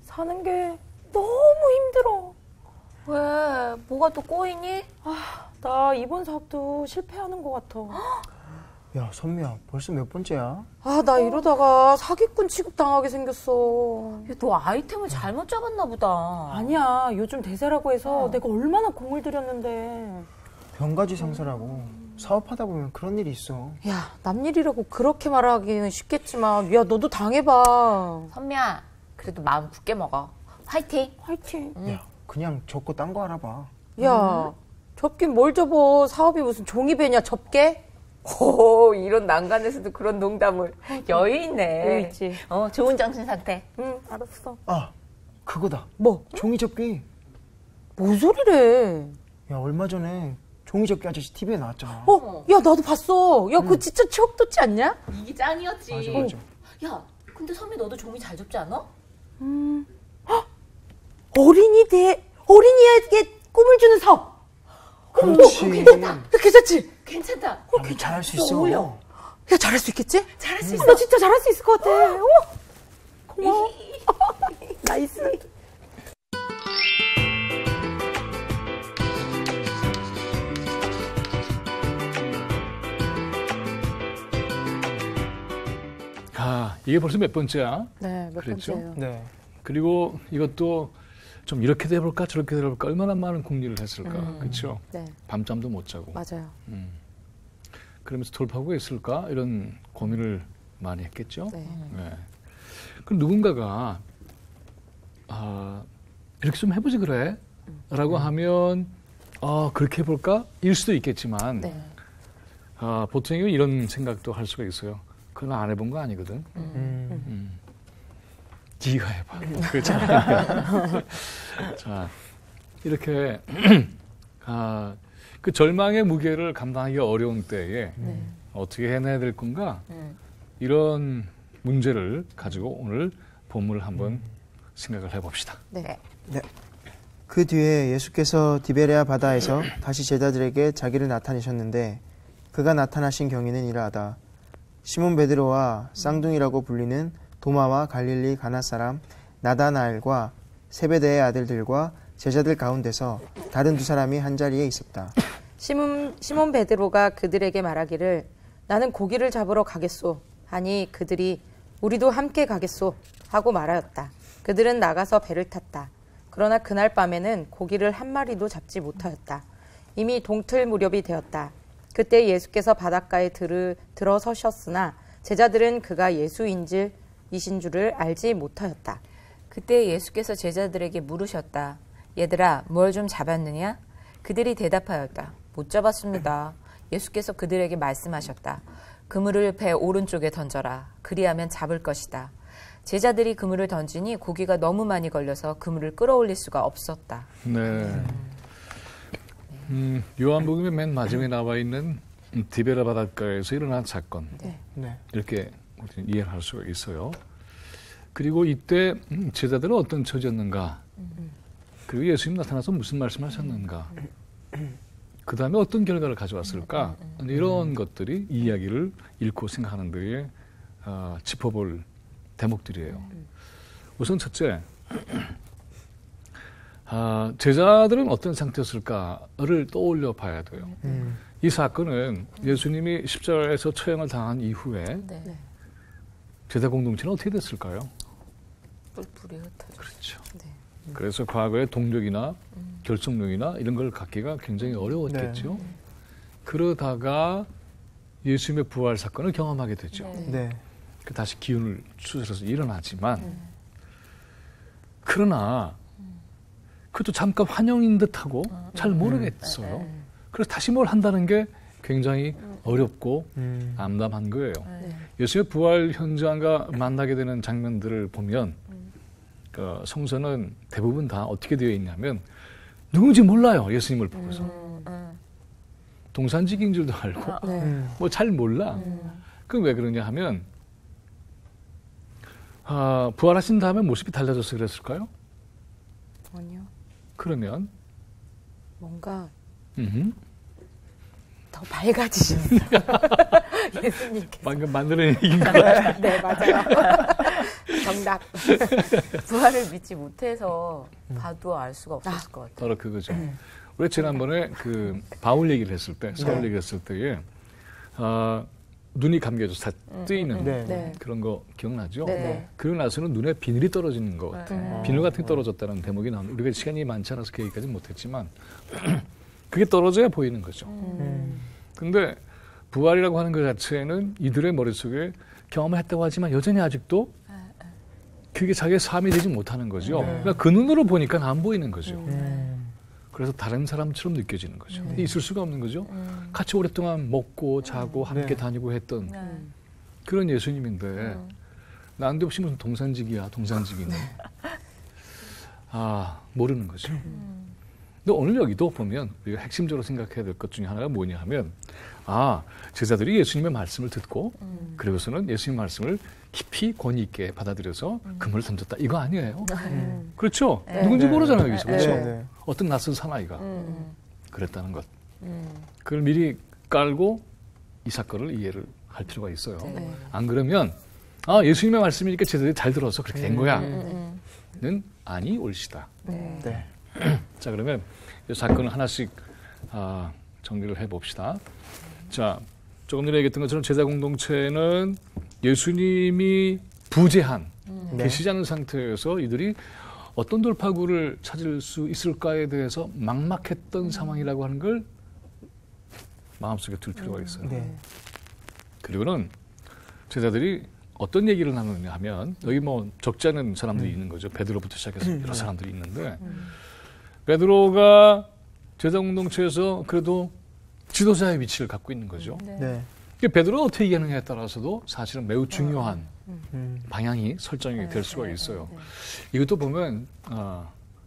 사는 게 너무 힘들어. 왜? 뭐가 또 꼬이니? 나 이번 사업도 실패하는 것 같아. 야, 선미야, 벌써 몇 번째야? 나 이러다가 사기꾼 취급당하게 생겼어. 야, 너 아이템을 잘못 잡았나 보다. 아니야, 요즘 대세라고 해서 내가 얼마나 공을 들였는데. 병가지 상사라고. 사업하다 보면 그런 일이 있어. 야, 남 일이라고 그렇게 말하기는 쉽겠지만, 야, 너도 당해봐. 선미야, 그래도 마음 굳게 먹어. 화이팅! 화이팅. 야, 그냥 접고 딴 거 알아봐. 야, 접긴 뭘 접어. 사업이 무슨 종이배냐, 접게? 오, 이런 난간에서도 그런 농담을. 여유 있네. 여유 있지. 좋은 정신 상태. 응, 알았어. 그거다. 뭐? 종이 접기. 뭔 소리래? 야, 얼마 전에 종이 접기 아저씨 TV에 나왔잖아. 야, 나도 봤어. 야, 그거 진짜 추억 돋지 않냐? 이게 짱이었지. 맞아. 야, 근데 선미 너도 종이 잘 접지 않아? 어린이에게 꿈을 주는 사업. 그렇지. 괜찮다. 괜찮지? 괜찮다. 잘할 수 있어. 어울려. 야, 잘할 수 있겠지? 잘할 수 있어. 나 진짜 잘할 수 있을 것 같아. 고마워. 나이스. 이게 벌써 몇 번째야? 네, 몇 그랬죠? 번째예요. 네. 그리고 이것도 좀 이렇게도 해볼까 저렇게도 해볼까 얼마나 많은 궁리를 했을까. 그렇죠? 네, 밤잠도 못 자고. 맞아요. 그러면서 돌파구가 있을까? 이런 고민을 많이 했겠죠? 네. 네. 그럼 누군가가 이렇게 좀 해보지 그래? 라고 하면 그렇게 해볼까? 일 수도 있겠지만 네. 보통은 이런 생각도 할 수가 있어요. 그건 안 해본 거 아니거든. 네가 해봐. 그렇잖아요. 자, 이렇게 그 절망의 무게를 감당하기 어려운 때에 어떻게 해내야 될 건가? 이런 문제를 가지고 오늘 본문을 한번 생각을 해봅시다. 네. 그 뒤에 예수께서 디베레아 바다에서 다시 제자들에게 자기를 나타내셨는데 그가 나타나신 경위는 이러하다. 시몬 베드로와 쌍둥이라고 불리는 도마와 갈릴리 가나 사람 나다나엘과 세베대의 아들들과 제자들 가운데서 다른 두 사람이 한자리에 있었다. 시몬 베드로가 그들에게 말하기를 나는 고기를 잡으러 가겠소 하니 그들이 우리도 함께 가겠소 하고 말하였다. 그들은 나가서 배를 탔다. 그러나 그날 밤에는 고기를 한 마리도 잡지 못하였다. 이미 동틀 무렵이 되었다. 그때 예수께서 바닷가에 들어서셨으나 제자들은 그가 예수이신 줄을 알지 못하였다. 그때 예수께서 제자들에게 물으셨다. 얘들아, 뭘 좀 잡았느냐? 그들이 대답하였다. 못 잡았습니다. 예수께서 그들에게 말씀하셨다. 그물을 배 오른쪽에 던져라. 그리하면 잡을 것이다. 제자들이 그물을 던지니 고기가 너무 많이 걸려서 그물을 끌어올릴 수가 없었다. 네. 요한복음의 맨 마지막에 나와 있는 디베라 바닷가에서 일어난 사건. 네. 이렇게 우리는 이해를 할 수가 있어요. 그리고 이때 제자들은 어떤 처지였는가? 그리고 예수님 나타나서 무슨 말씀하셨는가? 그 다음에 어떤 결과를 가져왔을까? 이런 것들이 이야기를 읽고 생각하는 데에 짚어볼 대목들이에요. 우선 첫째, 제자들은 어떤 상태였을까를 떠올려 봐야 돼요. 이 사건은 예수님이 십자가에서 처형을 당한 이후에 제자 공동체는 어떻게 됐을까요? 뿔뿔이 흩어져. 그렇죠. 그래서 과거의 동력이나 결속력이나 이런 걸 갖기가 굉장히 어려웠겠죠. 그러다가 예수님의 부활 사건을 경험하게 되죠. 네. 다시 기운을 추스려서 일어나지만 그러나 그것도 잠깐 환영인 듯하고 잘 모르겠어요. 그래서 다시 뭘 한다는 게 굉장히 어렵고 암담한 거예요. 예수님의 부활 현장과 만나게 되는 장면들을 보면 그 성서는 대부분 다 어떻게 되어 있냐면 누군지 몰라요. 예수님을 보고서. 동산직인 줄도 알고 뭐 잘 몰라. 그럼 왜 그러냐 하면 부활하신 다음에 모습이 달라져서 그랬을까요? 아니요. 그러면 뭔가 음흠. 더 밝아지시는 예수님께서. 방금 만드는 얘기인 것 같아요. 네, 맞아요. 더 정답. 부활을 믿지 못해서 봐도 알 수가 없었을 것 같아요. 바로 그거죠. 우리 지난번에 그 바울 얘기를 했을 때, 사울 얘기를 했을 때에 눈이 감겨져 뜨이는 네. 그런 거 기억나죠? 네. 그러고 나서는 눈에 비늘이 떨어지는 것 같아요. 비늘 같은 게 떨어졌다는 대목이 나오는데 우리가 시간이 많지 않아서 그 얘기까지는 못했지만 그게 떨어져야 보이는 거죠. 근데 부활이라고 하는 것 자체는 이들의 머릿속에 경험을 했다고 하지만 여전히 아직도 그게 자기의 삶이 되지 못하는 거죠. 그러니까 그 눈으로 보니까 안 보이는 거죠. 그래서 다른 사람처럼 느껴지는 거죠. 있을 수가 없는 거죠. 같이 오랫동안 먹고 자고 함께 다니고 했던 그런 예수님인데 난데없이 무슨 동산직이야, 동산직이네. 모르는 거죠. 근데 오늘 여기도 보면 우리가 핵심적으로 생각해야 될 것 중에 하나가 뭐냐 하면 제자들이 예수님의 말씀을 듣고 그리고서는 예수님의 말씀을 깊이 권위 있게 받아들여서 그물을 던졌다. 이거 아니에요. 그렇죠? 누군지 모르잖아요. 여기서. 그렇죠? 네. 어떤 낯선 사나이가 그랬다는 것. 그걸 미리 깔고 이 사건을 이해를 할 필요가 있어요. 안 그러면 예수님의 말씀이니까 제자들이 잘 들어서 그렇게 된 거야. 는 아니 옳시다. 네. 자, 그러면 이 사건을 하나씩 정리를 해봅시다. 자, 조금 전에 얘기했던 것처럼 제자 공동체는 예수님이 부재한, 계시지 않은 상태에서 이들이 어떤 돌파구를 찾을 수 있을까에 대해서 막막했던 상황이라고 하는 걸 마음속에 둘 필요가 있어요. 네. 그리고는 제자들이 어떤 얘기를 나누느냐 하면 여기 뭐 적지 않은 사람들이 있는 거죠. 베드로부터 시작해서 여러 사람들이 있는데 베드로가 제자 공동체에서 그래도 지도자의 위치를 갖고 있는 거죠. 네. 베드로가 어떻게 얘기하느냐에 따라서도 사실은 매우 중요한 방향이 설정이 될 수가 있어요. 이것도 보면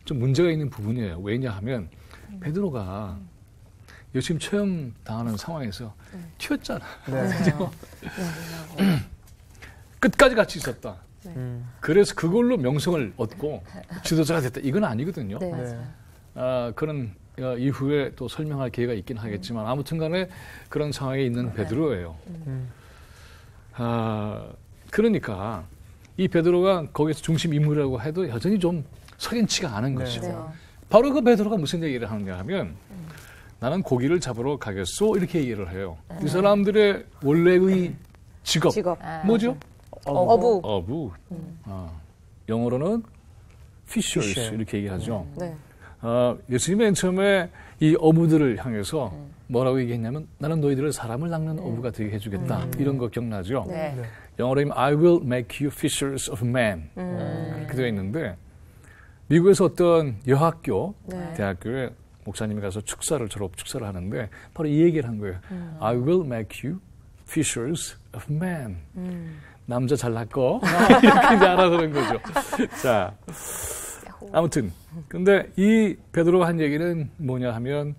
좀 문제가 있는 부분이에요. 왜냐하면 베드로가 예수님 처형 당하는 상황에서 튀었잖아. 그죠? 끝까지 같이 있었다. 그래서 그걸로 명성을 얻고 지도자가 됐다. 이건 아니거든요. 그런 이후에 또 설명할 기회가 있긴 하겠지만 아무튼 간에 그런 상황에 있는 베드로예요. 그러니까 이 베드로가 거기서 중심 인물이라고 해도 여전히 좀 석연치가 않은 것이죠. 바로 그 베드로가 무슨 얘기를 하느냐 하면 나는 고기를 잡으러 가겠소 이렇게 얘기를 해요. 이 사람들의 원래의 직업. 뭐죠? 어부. 영어로는 fishers 이렇게 얘기하죠. 예수님이 맨 처음에 이 어부들을 향해서 뭐라고 얘기했냐면 나는 너희들을 사람을 낚는 어부가 되게 해주겠다. 이런 거 기억나죠? 영어로 하면 I will make you fishers of men. 그렇게 되어 있는데 미국에서 어떤 여학교, 대학교에 목사님이 가서 졸업 축사를 하는데 바로 이 얘기를 한 거예요. I will make you fishers of men. 남자 잘났고 이렇게 이제 알아서는 거죠. 자, 아무튼 근데 이 베드로가 한 얘기는 뭐냐 하면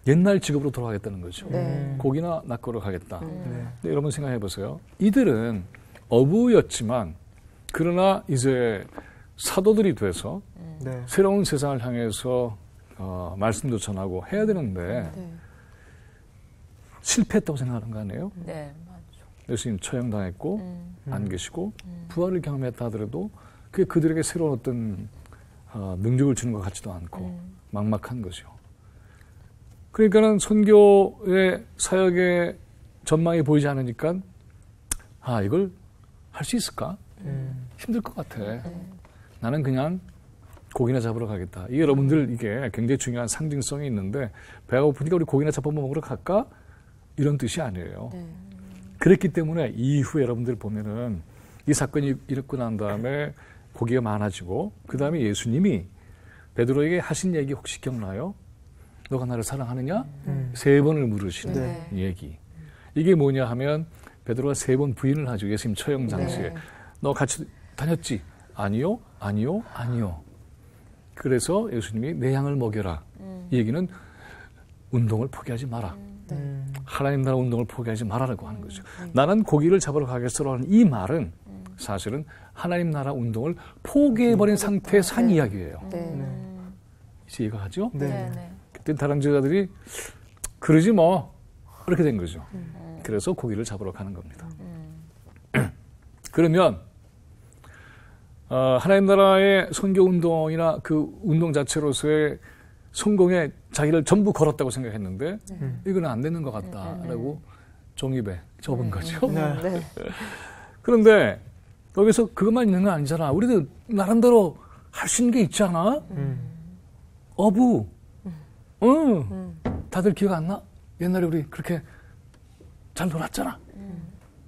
옛날 직업으로 돌아가겠다는 거죠. 고기나 낚으러 가겠다. 근데 여러분 생각해 보세요. 이들은 어부였지만 그러나 이제 사도들이 돼서 새로운 세상을 향해서 말씀도 전하고 해야 되는데 실패했다고 생각하는 거 아니에요? 네, 맞죠. 예수님 처형당했고 안 계시고 부활을 경험했다 하더라도 그게 그들에게 새로운 어떤 능력을 주는 것 같지도 않고 막막한 거죠. 그러니까는 선교의 사역의 전망이 보이지 않으니까 이걸 할 수 있을까? 힘들 것 같아. 나는 그냥 고기나 잡으러 가겠다. 이게 여러분들 이게 굉장히 중요한 상징성이 있는데 배가 고프니까 우리 고기나 잡아 먹으러 갈까? 이런 뜻이 아니에요. 그랬기 때문에 이후에 여러분들 보면은 이 사건이 일어나고 난 다음에 고기가 많아지고 그 다음에 예수님이 베드로에게 하신 얘기 혹시 기억나요? 너가 나를 사랑하느냐? 3번을 물으시는 얘기. 이게 뭐냐 하면 베드로가 3번 부인을 하죠. 예수님 처형 당시에. 너 같이 다녔지? 아니요. 아니요. 아니요. 그래서 예수님이 내 양을 먹여라. 이 얘기는 운동을 포기하지 마라. 하나님 나라 운동을 포기하지 말라고 하는 거죠. 나는 고기를 잡으러 가겠어라는 이 말은 사실은 하나님 나라 운동을 포기해버린 상태에서 한 이야기예요. 이제 이해가 가죠? 그때 다른 제자들이 그러지 뭐 이렇게 된 거죠. 그래서 고기를 잡으러 가는 겁니다. 그러면 하나님 나라의 선교 운동이나 그 운동 자체로서의 성공에 자기를 전부 걸었다고 생각했는데 이건 안 되는 것 같다라고 종입에 접은 거죠. 네. 그런데 여기서 그것만 있는 건 아니잖아. 우리도 나름대로 할 수 있는 게 있잖아. 어부. 다들 기억 안 나? 옛날에 우리 그렇게 잘 놀았잖아.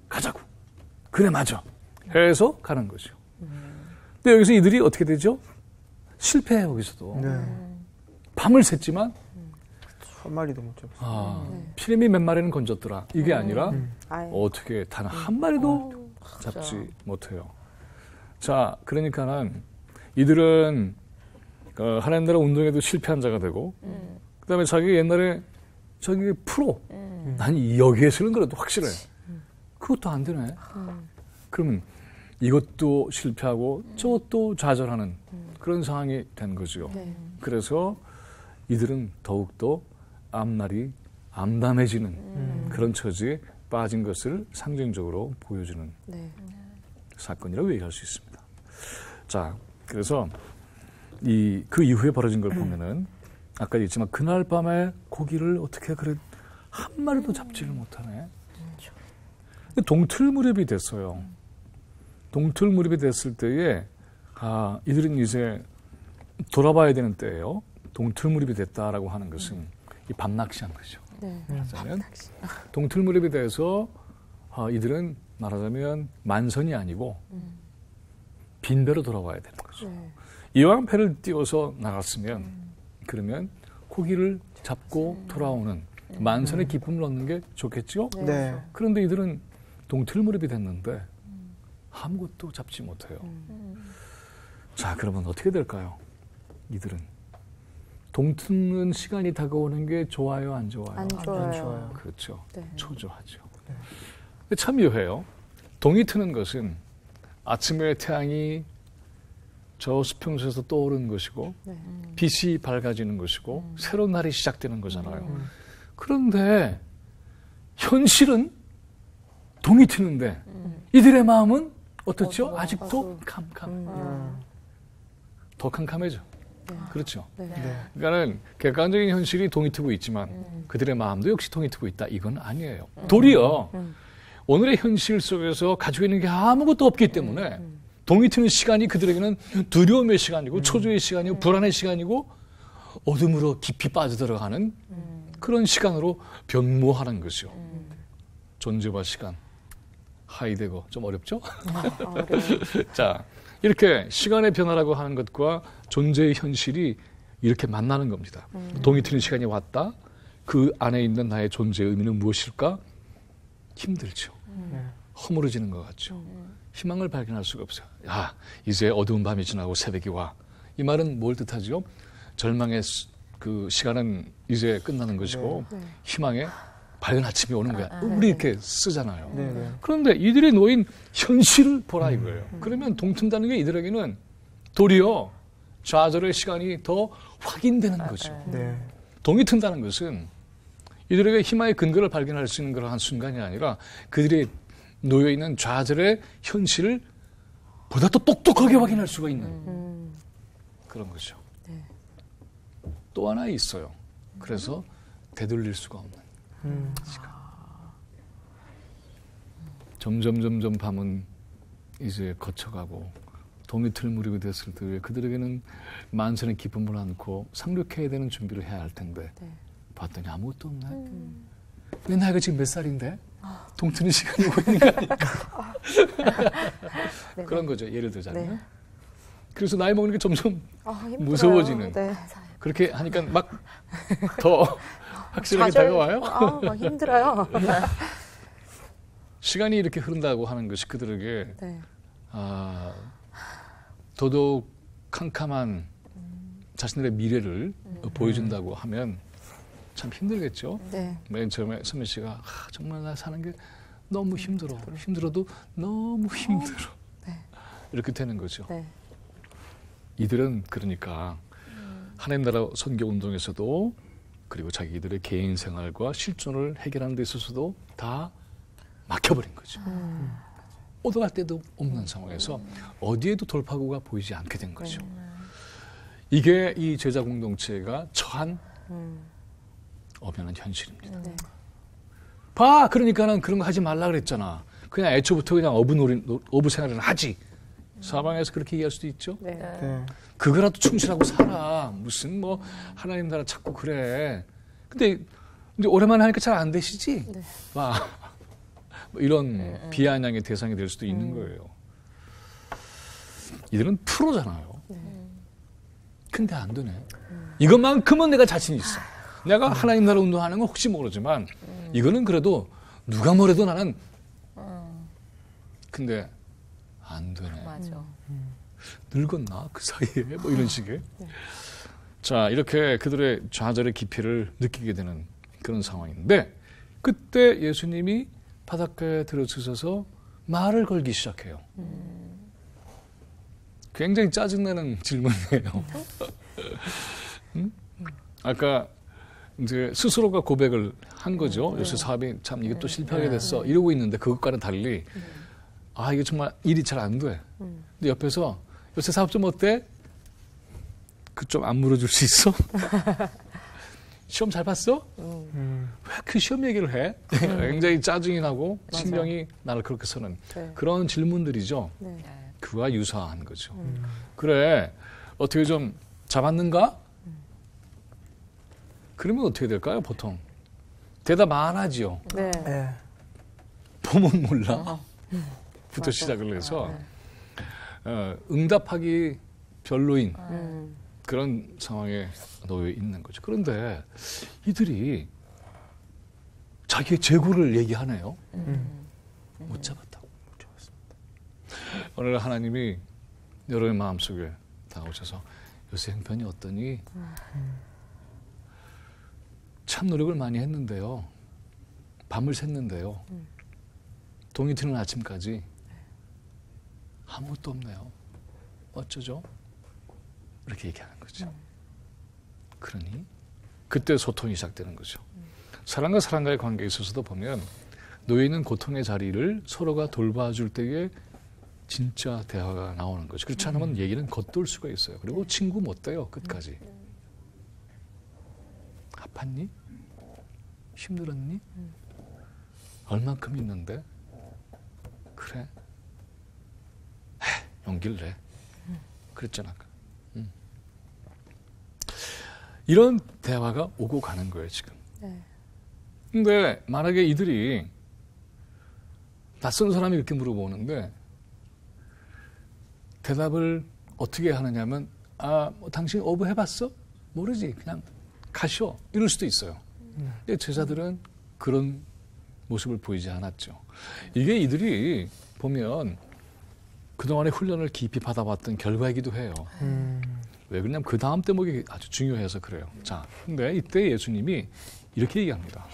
가자고. 그래 맞아. 해서 가는 거죠. 근데 여기서 이들이 어떻게 되죠? 실패해 여기서도. 밤을 샜지만 한 마리도 못 잡았어요. 피레미 몇 마리는 건졌더라. 이게 아니라 아예. 어떻게 단 한 마리도 잡지 못해요. 자, 그러니까는 이들은 하나님 나라 운동에도 실패한 자가 되고 그다음에 자기 옛날에 자기 프로 난 여기에서는 그래도 확실해. 그것도 안 되네. 그러면 이것도 실패하고 저것도 좌절하는 그런 상황이 된 거죠. 그래서 이들은 더욱더 앞날이 암담해지는 그런 처지에 빠진 것을 상징적으로 보여주는 사건이라고 얘기할 수 있습니다. 자, 그래서 그 이후에 벌어진 걸 보면은 아까 얘기했지만 그날 밤에 고기를 어떻게 그래 한 마리도 잡지를 못하네. 동틀 무렵이 됐어요. 동틀 무렵이 됐을 때에 이들은 이제 돌아봐야 되는 때예요. 동틀 무렵이 됐다라고 하는 것은 이 밤낚시한 거죠. 말하자면 동틀 무렵이 돼서 이들은 말하자면 만선이 아니고 빈배로 돌아와야 되는 거죠. 이왕 배를 띄워서 나갔으면 그러면 고기를 잡고 돌아오는 만선의 기쁨을 얻는 게 좋겠죠? 네. 그런데 이들은 동틀 무렵이 됐는데 아무것도 잡지 못해요. 자, 그러면 어떻게 될까요? 이들은 동트는 시간이 다가오는 게 좋아요, 안 좋아요? 안 좋아요. 그렇죠. 네. 초조하죠. 근데 참 묘해요. 동이 트는 것은 아침에 태양이 저 수평선에서 떠오르는 것이고 빛이 밝아지는 것이고 새로운 날이 시작되는 거잖아요. 그런데 현실은 동이 트는데 이들의 마음은 어떻죠? 아직도 캄캄. 더 캄캄해져. 그렇죠. 그러니까는 객관적인 현실이 동이 트고 있지만 그들의 마음도 역시 동이 트고 있다. 이건 아니에요. 도리어 오늘의 현실 속에서 가지고 있는 게 아무것도 없기 때문에 동이 트는 시간이 그들에게는 두려움의 시간이고 초조의 시간이고 불안의 시간이고 어둠으로 깊이 빠져들어가는 그런 시간으로 변모하는 것이요. 존재와 시간. 하이데거 좀 어렵죠? 자, 이렇게 시간의 변화라고 하는 것과 존재의 현실이 이렇게 만나는 겁니다. 동이 트는 시간이 왔다. 그 안에 있는 나의 존재의 의미는 무엇일까? 힘들죠. 허물어지는 것 같죠. 희망을 발견할 수가 없어요. 야, 이제 어두운 밤이 지나고 새벽이 와. 이 말은 뭘 뜻하죠? 절망의 그 시간은 이제 끝나는 것이고 희망의 밝은 아침이 오는 거야. 우리 이렇게 쓰잖아요. 그런데 이들이 놓인 현실을 보라 이거예요. 그러면 동튼다는 게 이들에게는 도리어 좌절의 시간이 더 확인되는 거죠. 동이 튼다는 것은 이들에게 희망의 근거를 발견할 수 있는 그러한 순간이 아니라 그들이 놓여있는 좌절의 현실을 보다 더 똑똑하게 확인할 수가 있는 그런 거죠. 또 하나 있어요. 그래서 되돌릴 수가 없는 시간. 점점 밤은 이제 거쳐가고 동이 틀 무렵이 됐을 때 그들에게는 만선의 기쁨을 안고 상륙해야 되는 준비를 해야 할 텐데 봤더니 아무것도 없네. 내 나이가 지금 몇 살인데? 동트는 시간이 오고 있는 거 아닐까? 그런 거죠. 예를 들자면. 그래서 나이 먹는 게 점점 무서워지는. 그렇게 하니까 막 더 확실하게 다가와요. 막 힘들어요. 시간이 이렇게 흐른다고 하는 것이 그들에게 더더욱 캄캄한 자신들의 미래를 보여준다고 하면 참 힘들겠죠. 맨 처음에 선미 씨가 정말 나 사는 게 너무 힘들어. 힘들어도 너무 힘들어. 이렇게 되는 거죠. 이들은 그러니까 하나님 나라 선교 운동에서도 그리고 자기들의 개인 생활과 실존을 해결하는 데 있어서도 다 막혀버린 거죠. 오도갈 데도 없는 상황에서 어디에도 돌파구가 보이지 않게 된 거죠. 이게 이 제자 공동체가 처한 엄연한 현실입니다. 봐, 그러니까는 그런 거 하지 말라 그랬잖아. 그냥 애초부터 그냥 어부 생활을 하지. 사방에서 그렇게 얘기할 수도 있죠. 네. 네. 그거라도 충실하고 살아. 무슨 뭐 하나님 나라 찾고 그래. 근데 이제 오랜만에 하니까 잘 안 되시지? 네. 와. 뭐 이런 비아냥의 대상이 될 수도 있는 거예요. 이들은 프로잖아요. 근데 안 되네. 이것만큼은 내가 자신 있어. 내가 하나님 나라 운동하는 건 혹시 모르지만 이거는 그래도 누가 뭐래도 나는 근데 안 되네. 맞아. 늙었나 그 사이에 뭐 이런 식의. 자, 이렇게 그들의 좌절의 깊이를 느끼게 되는 그런 상황인데 그때 예수님이 바닷가에 들어서서 말을 걸기 시작해요. 굉장히 짜증나는 질문이에요. 아까 이제 스스로가 고백을 한 거죠. 요새 사업이 참 이게 또 실패하게 됐어. 이러고 있는데 그것과는 달리 아, 이게 정말 일이 잘 안 돼. 근데 옆에서 요새 사업 좀 어때? 그 좀 안 물어줄 수 있어? 시험 잘 봤어? 왜 그 시험 얘기를 해? 굉장히 짜증이 나고 신명이 나를 그렇게 서는 네. 그런 질문들이죠. 네. 그와 유사한 거죠. 그래, 어떻게 좀 잡았는가? 그러면 어떻게 될까요, 보통? 대답 안 하지요. 네. 네. 보면 몰라. 부터 시작을 해서 응답하기 별로인 그런 상황에 놓여 있는 거죠. 그런데 이들이 자기의 재고를 얘기하네요. 못 잡았다고. 못 잡았습니다. 오늘 하나님이 여러분의 마음속에 다가오셔서 요새 형편이 어떠니? 참 노력을 많이 했는데요. 밤을 샜는데요. 동이 트는 아침까지 아무것도 없네요. 어쩌죠? 이렇게 얘기하는 거죠. 그러니 그때 소통이 시작되는 거죠. 사람과 사람과의 관계에 있어서도 보면 놓여있는 고통의 자리를 서로가 돌봐줄 때에 진짜 대화가 나오는 거죠. 그렇지 않으면 얘기는 겉돌 수가 있어요. 그리고 친구 못 돼요. 끝까지. 아팠니? 힘들었니? 얼만큼 있는데? 그래? 용기를 내. 그랬잖아. 이런 대화가 오고 가는 거예요, 지금. 네. 근데 만약에 이들이 낯선 사람이 이렇게 물어보는데 대답을 어떻게 하느냐면 뭐 당신 어부 해봤어? 모르지. 그냥 가시오. 이럴 수도 있어요. 근데 제자들은 그런 모습을 보이지 않았죠. 이게 이들이 보면 그동안의 훈련을 깊이 받아봤던 결과이기도 해요. 왜 그러냐면 그 다음 대목이 아주 중요해서 그래요. 자, 근데 이때 예수님이 이렇게 얘기합니다.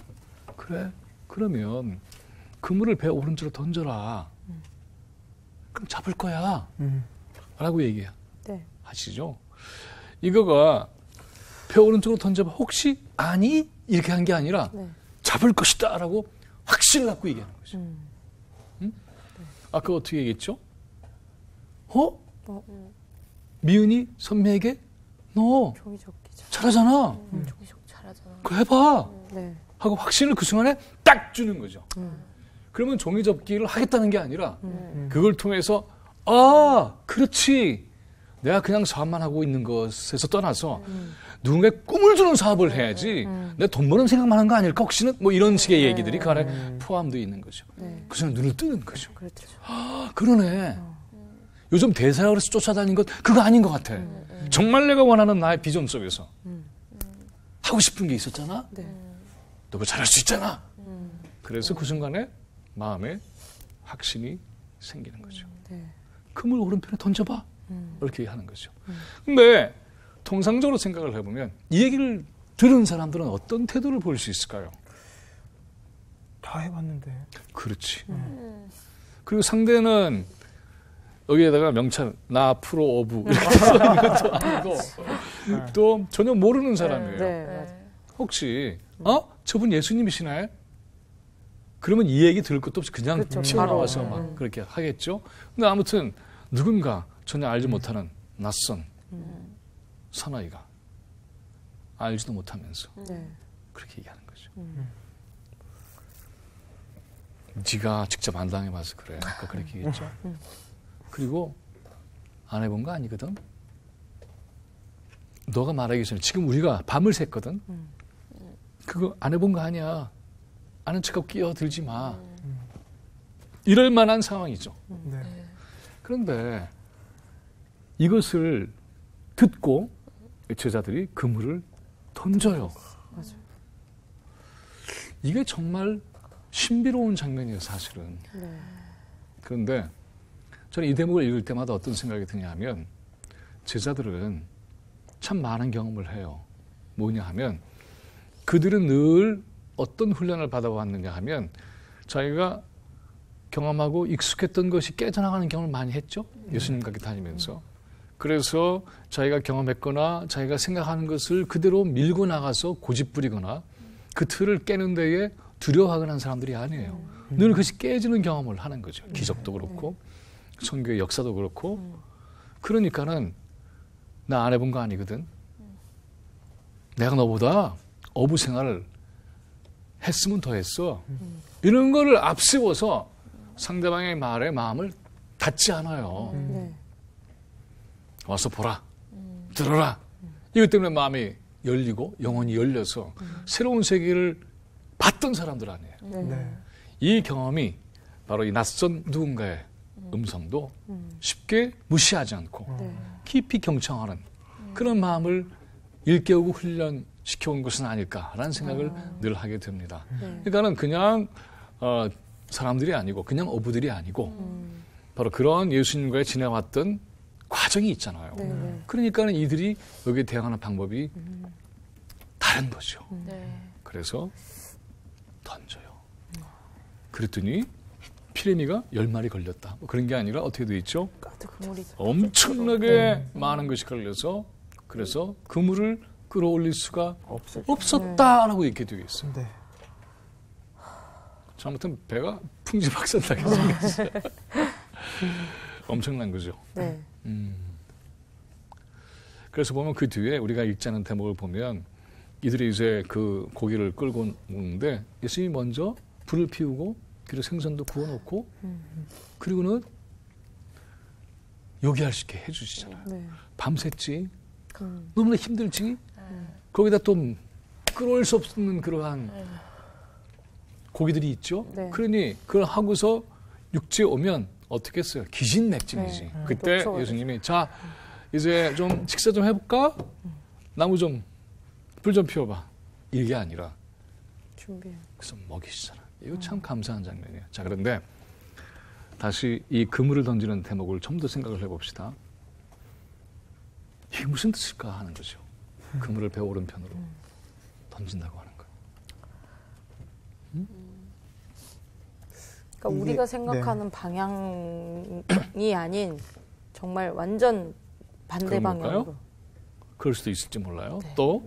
그래, 그러면 그물을 배 오른쪽으로 던져라. 그럼 잡을 거야. 라고 네. 얘기하시죠. 이거가 배 오른쪽으로 던져봐. 혹시 아니? 이렇게 한 게 아니라 네. 잡을 것이다 라고 확신을 갖고 얘기하는 거죠. 응? 아까 어떻게 얘기했죠? 미은이 선미에게 너 종이 접기죠. 잘하잖아. 잘하잖아. 그거 해봐. 네. 하고 확신을 그 순간에 딱 주는 거죠. 그러면 종이 접기를 하겠다는 게 아니라 그걸 통해서 아, 그렇지. 내가 그냥 사업만 하고 있는 것에서 떠나서 누군가의 꿈을 주는 사업을 해야지 내 돈 버는 생각만 한 거 아닐까 혹시는 뭐 이런 식의 얘기들이 그 안에 포함되어 있는 거죠. 네. 그 순간 눈을 뜨는 거죠. 그렇죠. 아, 그러네. 요즘 대사역을 해서 쫓아다니는 것 그거 아닌 것 같아. 정말 내가 원하는 나의 비전 속에서 하고 싶은 게 있었잖아. 네. 너 그거 잘할 수 있잖아. 그래서 그 순간에 마음에 확신이 생기는 거죠. 네. 그물 오른편에 던져봐. 이렇게 하는 거죠. 근데 통상적으로 생각을 해보면 이 얘기를 들은 사람들은 어떤 태도를 보일 수 있을까요? 다 해봤는데. 그렇지. 그리고 상대는 여기에다가 명찰 나 프로 어부 이렇게 써있는 것도 아니고 또 전혀 모르는 사람이에요. 네. 맞아요. 혹시 저분 예수님이시나요? 그러면 이 얘기 들을 것도 없이 그냥 그렇죠. 튀어나와서 바로. 막 그렇게 하겠죠. 근데 아무튼 누군가 전혀 알지 못하는 낯선 사나이가 알지도 못하면서 네. 그렇게 얘기하는 거죠. 네가 직접 안 당해봐서 그래. 아까 그렇게 얘기했죠. 그리고 안 해본 거 아니거든. 너가 말하기 전에 지금 우리가 밤을 샜거든. 그거 안 해본 거 아니야. 아는 척하고 끼어들지 마. 이럴 만한 상황이죠. 네. 그런데 이것을 듣고 제자들이 그물을 던져요. 맞아요. 이게 정말 신비로운 장면이에요, 사실은. 네. 그런데 저는 이 대목을 읽을 때마다 어떤 생각이 드냐 하면 제자들은 참 많은 경험을 해요. 뭐냐 하면 그들은 늘 어떤 훈련을 받아왔느냐 하면 자기가 경험하고 익숙했던 것이 깨져나가는 경험을 많이 했죠. 예수님과 같이 다니면서. 그래서 자기가 경험했거나 자기가 생각하는 것을 그대로 밀고 나가서 고집부리거나 그 틀을 깨는 데에 두려워하거나 하는 사람들이 아니에요. 늘 그것이 깨지는 경험을 하는 거죠. 기적도 그렇고 선교의 역사도 그렇고. 그러니까는 나 안 해본 거 아니거든. 내가 너보다 어부 생활을 했으면 더 했어. 이런 거를 앞세워서 상대방의 말에 마음을 닫지 않아요. 네. 와서 보라. 들어라. 이것 때문에 마음이 열리고 영혼이 열려서 새로운 세계를 봤던 사람들 아니에요. 네. 네. 이 경험이 바로 이 낯선 누군가의 음성도 쉽게 무시하지 않고 네. 깊이 경청하는 그런 마음을 일깨우고 훈련시켜온 것은 아닐까라는 생각을 늘 하게 됩니다. 네. 그러니까는 그냥 사람들이 아니고 그냥 어부들이 아니고 바로 그런 예수님과의 지내왔던 과정이 있잖아요. 네. 네. 그러니까는 이들이 여기에 대응하는 방법이 다른 거죠. 네. 그래서 던져요. 그랬더니 피레미가 10마리 걸렸다. 뭐 그런 게 아니라 어떻게 돼 있죠? 그물이 엄청나게 많은 것이 걸려서 그래서 그물을 끌어올릴 수가 없었다라고 이렇게 되어 있어요. 네. 아무튼 배가 풍지박산나게 생겼어요. 엄청난 거죠. 네. 그래서 보면 그 뒤에 우리가 읽지 않은 대목을 보면 이들이 이제 그 고기를 끌고 오는데 예수님이 먼저 불을 피우고 그리고 생선도 구워놓고 그리고는 요기할 수 있게 해주시잖아요. 네. 밤샜지 너무나 힘들지 거기다 또 끌어올 수 없는 그러한 고기들이 있죠. 네. 그러니 그걸 하고서 육지에 오면 어떻게 했어요? 기진맥진이지. 네. 그때 녹초가 예수님이 자 이제 좀 식사 좀 해볼까? 나무 좀 불 좀 피워봐. 이게 아니라 준비해. 그래서 먹이시잖아. 이거 참 감사한 장면이에요. 자 그런데 다시 이 그물을 던지는 대목을 좀 더 생각을 해봅시다. 이게 무슨 뜻일까 하는 거죠. 그물을 배 오른편으로 던진다고 하는 거. 그러니까 이게- 우리가 생각하는 방향이 아닌 정말 완전 반대 그런 방향으로. 걸까요? 그럴 수도 있을지 몰라요. 또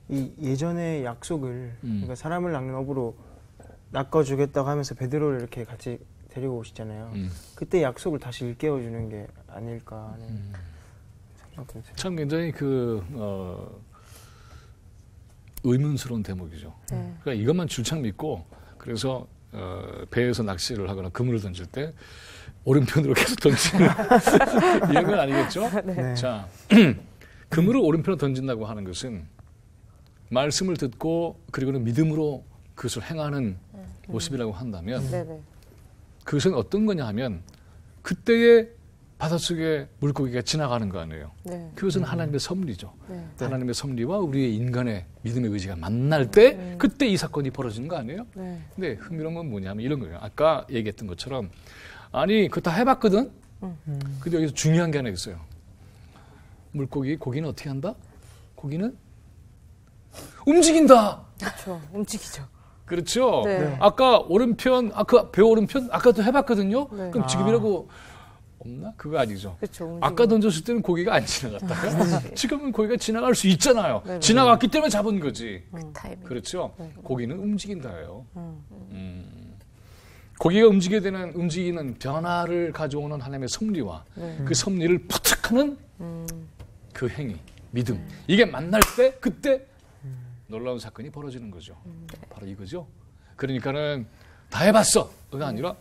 이 예전의 약속을 음. 그러니까 사람을 낚는 어부로 낚아주겠다고 하면서 베드로를 이렇게 같이 데리고 오시잖아요. 그때 약속을 다시 일깨워주는 게 아닐까 하는 생각도 들어요. 참 굉장히 의문스러운 대목이죠. 네. 그러니까 이것만 줄창 믿고 그래서 배에서 낚시를 하거나 그물을 던질 때 오른편으로 계속 던지는 이런 건 아니겠죠? 네. 자, 그물을 오른편으로 던진다고 하는 것은 말씀을 듣고 그리고는 믿음으로 그것을 행하는 모습이라고 한다면 네네. 그것은 어떤 거냐 하면 그때의 바닷속에 물고기가 지나가는 거 아니에요. 네. 그것은 하나님의 섭리죠. 네. 하나님의 섭리와 우리의 인간의 믿음의 의지가 만날 때 그때 이 사건이 벌어지는 거 아니에요? 네. 근데 흥미로운 건 뭐냐면 이런 거예요. 아까 얘기했던 것처럼 아니 그거 다 해봤거든? 근데 여기서 중요한 게 하나 있어요. 고기는 어떻게 한다? 고기는 움직인다. 그렇죠. 움직이죠. 그렇죠. 네. 아까 오른편, 아까 배 오른편, 아까도 해봤거든요. 네. 그럼 지금이라고 없나? 그거 아니죠. 그렇죠. 움직이죠. 아까 던졌을 때는 고기가 안 지나갔다가 지금은 고기가 지나갈 수 있잖아요. 네, 네. 지나갔기 때문에 잡은 거지. 타이밍. 그렇죠. 네. 고기는 움직인다예요. 고기가 움직이는 변화를 가져오는 하나님의 섭리와 그 섭리를 포착하는 그 행위, 믿음. 이게 만날 때 그때 놀라운 사건이 벌어지는 거죠. 바로 이거죠. 그러니까는 다 해봤어가 아니라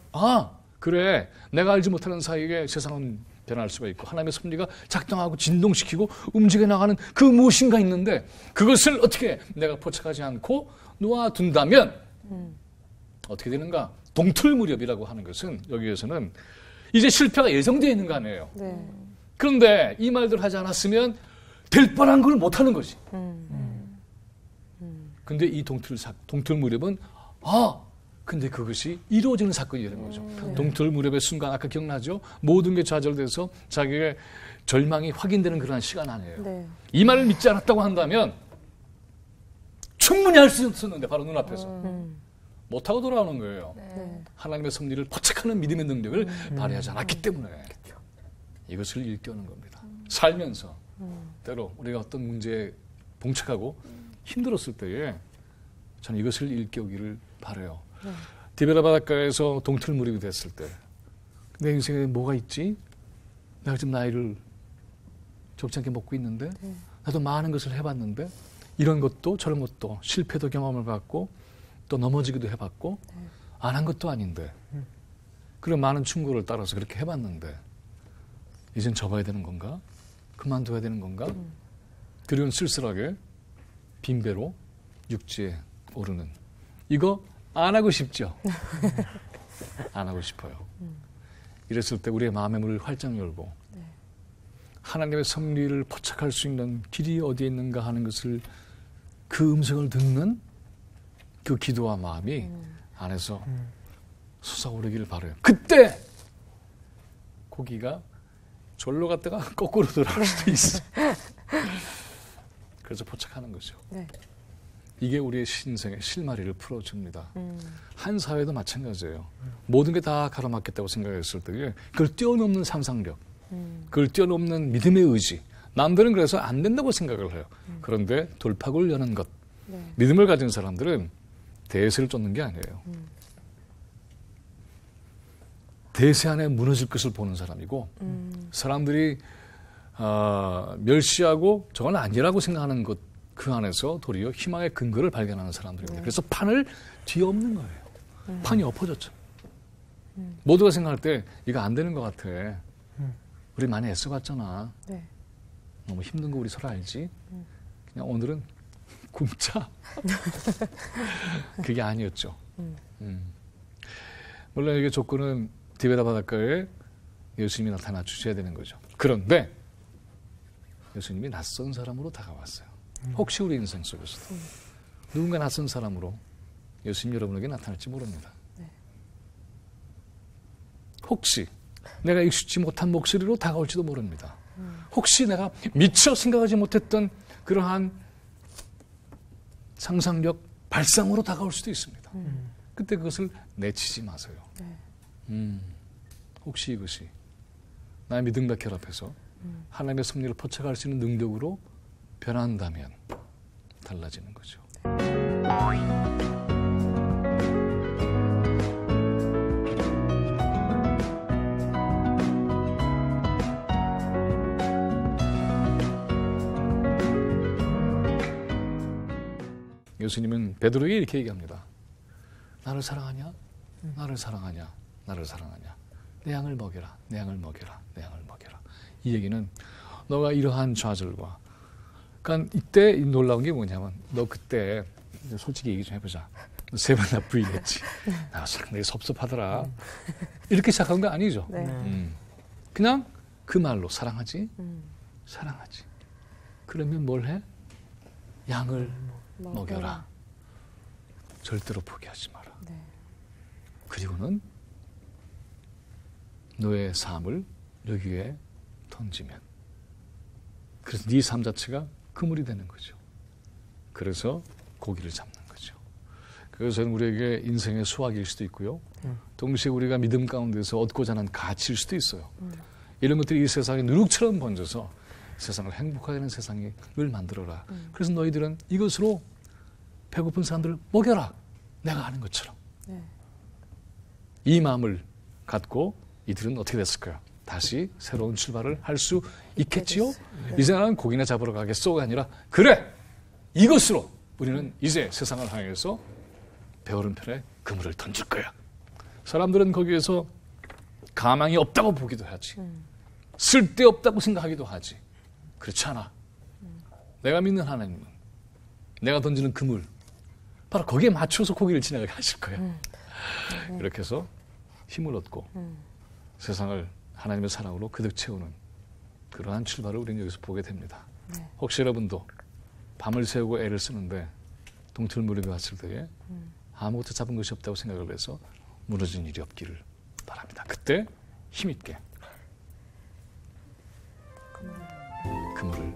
그래 내가 알지 못하는 사이에 세상은 변할 수가 있고 하나님의 섭리가 작동하고 진동시키고 움직여 나가는 그 무엇인가 있는데 그것을 어떻게 내가 포착하지 않고 놓아둔다면 어떻게 되는가? 동틀무렵이라고 하는 것은 여기에서는 이제 실패가 예정되어 있는 거 아니에요. 네. 그런데 이 말들 하지 않았으면 될 뻔한 걸 못하는 거지. 근데 이 동틀무렵은 근데 그것이 이루어지는 사건이 되는 거죠. 동틀무렵의 순간 아까 기억나죠? 모든 게 좌절돼서 자기의 절망이 확인되는 그러한 시간 아니에요. 네. 이 말을 믿지 않았다고 한다면 충분히 할 수 있었는데 바로 눈앞에서 못하고 돌아오는 거예요. 네. 하나님의 섭리를 포착하는 믿음의 능력을 발휘하지 않았기 때문에 이것을 일깨우는 겁니다. 살면서 때로 우리가 어떤 문제에 봉착하고 힘들었을 때에 저는 이것을 일깨우기를 바라요. 디베라 바닷가에서 동틀무렵이 됐을 때 내 인생에 뭐가 있지? 내가 지금 나이를 적지 않게 먹고 있는데 나도 많은 것을 해봤는데 이런 것도 저런 것도 실패도 경험을 받고 또 넘어지기도 해봤고 안 한 것도 아닌데 그런 많은 충고를 따라서 그렇게 해봤는데 이젠 접어야 되는 건가? 그만둬야 되는 건가? 그리고 쓸쓸하게 빈배로 육지에 오르는 이거 안 하고 싶죠? 안 하고 싶어요. 이랬을 때 우리의 마음의 문을 활짝 열고 하나님의 섭리를 포착할 수 있는 길이 어디에 있는가 하는 것을 그 음성을 듣는 그 기도와 마음이 안에서 솟아오르기를 바라요. 그때 고기가 절로 갔다가 거꾸로 돌아올 수도 있어요. 그래서 포착하는 거죠. 네. 이게 우리의 신생의 실마리를 풀어줍니다. 한 사회도 마찬가지예요. 모든 게 다 가로막혔다고 생각했을 때 그걸 뛰어넘는 상상력, 그걸 뛰어넘는 믿음의 의지. 남들은 그래서 안 된다고 생각을 해요. 그런데 돌파구를 여는 것. 네. 믿음을 가진 사람들은 대세를 쫓는 게 아니에요. 대세 안에 무너질 것을 보는 사람이고 사람들이 멸시하고 저건 아니라고 생각하는 것 그 안에서 도리어 희망의 근거를 발견하는 사람들입니다. 그래서 판을 뒤엎는 거예요. 판이 엎어졌죠. 모두가 생각할 때 이거 안 되는 것 같아. 우리 많이 애써봤잖아. 네. 너무 힘든 거 우리 서로 알지? 그냥 오늘은 굶자. 그게 아니었죠. 물론 이게 조건은 디베라 바닷가에 예수님이 나타나 주셔야 되는 거죠. 그런데 예수님이 낯선 사람으로 다가왔어요. 혹시 우리 인생 속에서도 누군가 낯선 사람으로 예수님 여러분에게 나타날지 모릅니다. 혹시 내가 익숙지 못한 목소리로 다가올지도 모릅니다. 혹시 내가 미처 생각하지 못했던 그러한 상상력 발상으로 다가올 수도 있습니다. 그때 그것을 내치지 마세요. 혹시 이것이 나의 믿음과 결합해서 하나님의 섭리를 포착할 수 있는 능력으로 변한다면 달라지는 거죠. 예수님은 베드로에게 이렇게 얘기합니다. 나를 사랑하냐? 나를 사랑하냐? 나를 사랑하냐? 내 양을 먹여라. 내 양을 먹여라. 내 양을 먹여라. 이 얘기는 너가 이러한 좌절과 그러니까 이때 놀라운 게 뭐냐면 너 그때 솔직히 얘기 좀 해보자. 너 3번 나 부인했지. 나 상당히 섭섭하더라. 이렇게 시작한 거 아니죠. 네. 그냥 그 말로 사랑하지? 사랑하지. 그러면 뭘 해? 양을 먹여라. 절대로 포기하지 마라. 네. 그리고는 너의 삶을 여기에 던지면 그래서 네 삶 자체가 그물이 되는 거죠. 그래서 고기를 잡는 거죠. 그것은 우리에게 인생의 수확일 수도 있고요. 동시에 우리가 믿음 가운데서 얻고자 하는 가치일 수도 있어요. 이런 것들이 이 세상에 누룩처럼 번져서 세상을 행복하게 하는 세상을 만들어라. 그래서 너희들은 이것으로 배고픈 사람들을 먹여라. 내가 하는 것처럼. 네. 이 마음을 갖고 이들은 어떻게 됐을까요? 다시 새로운 출발을 할 수 있겠지요? 이제 나는 고기나 잡으러 가겠소가 아니라 그래! 이것으로 우리는 이제 세상을 향해서 배오른편에 그물을 던질 거야. 사람들은 거기에서 가망이 없다고 보기도 하지. 쓸데없다고 생각하기도 하지. 그렇지 않아. 내가 믿는 하나님은 내가 던지는 그물 바로 거기에 맞춰서 고기를 지나가게 하실 거야. 이렇게 해서 힘을 얻고 세상을 하나님의 사랑으로 그득 채우는 그러한 출발을 우리는 여기서 보게 됩니다. 혹시 여러분도 밤을 새우고 애를 쓰는데 동틀 무렵에 왔을 때에 아무것도 잡은 것이 없다고 생각을 해서 무너진 일이 없기를 바랍니다. 그때 힘있게 그물을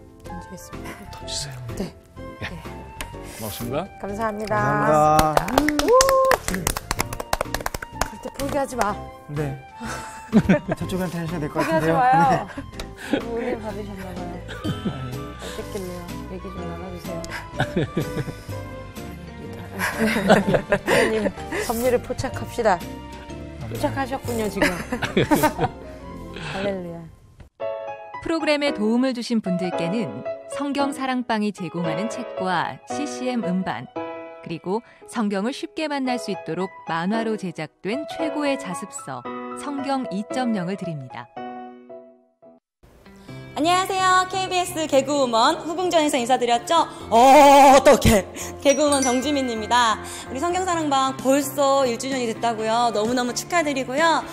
던지세요. 네. 예. 고맙습니다. 감사합니다. 감사합니다. 절대 포기하지 마. 네. 저쪽한테 하셔야 될 것 포기하지 같은데요. 마요. 은혜 받으셨나봐요. 어땠길래요? 얘기 좀 나눠주세요. 하나님 섭리를 포착합시다. 포착하셨군요 지금. 할렐루야. 프로그램에 도움을 주신 분들께는 성경 사랑방이 제공하는 책과 CCM 음반, 그리고 성경을 쉽게 만날 수 있도록 만화로 제작된 최고의 자습서 성경 2.0을 드립니다. 안녕하세요. KBS 개그우먼 후궁전에서 인사드렸죠? 어떡해. 개그우먼 정지민입니다. 우리 성경사랑방 벌써 1주년이 됐다고요. 너무너무 축하드리고요.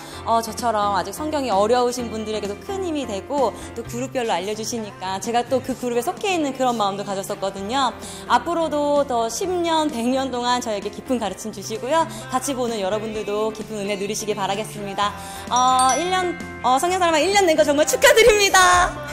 저처럼 아직 성경이 어려우신 분들에게도 큰 힘이 되고 또 그룹별로 알려주시니까 제가 또 그 그룹에 속해 있는 그런 마음도 가졌었거든요. 앞으로도 더 10년, 100년 동안 저에게 깊은 가르침 주시고요. 같이 보는 여러분들도 깊은 은혜 누리시길 바라겠습니다. 성경사랑방 1년 된 거 정말 축하드립니다.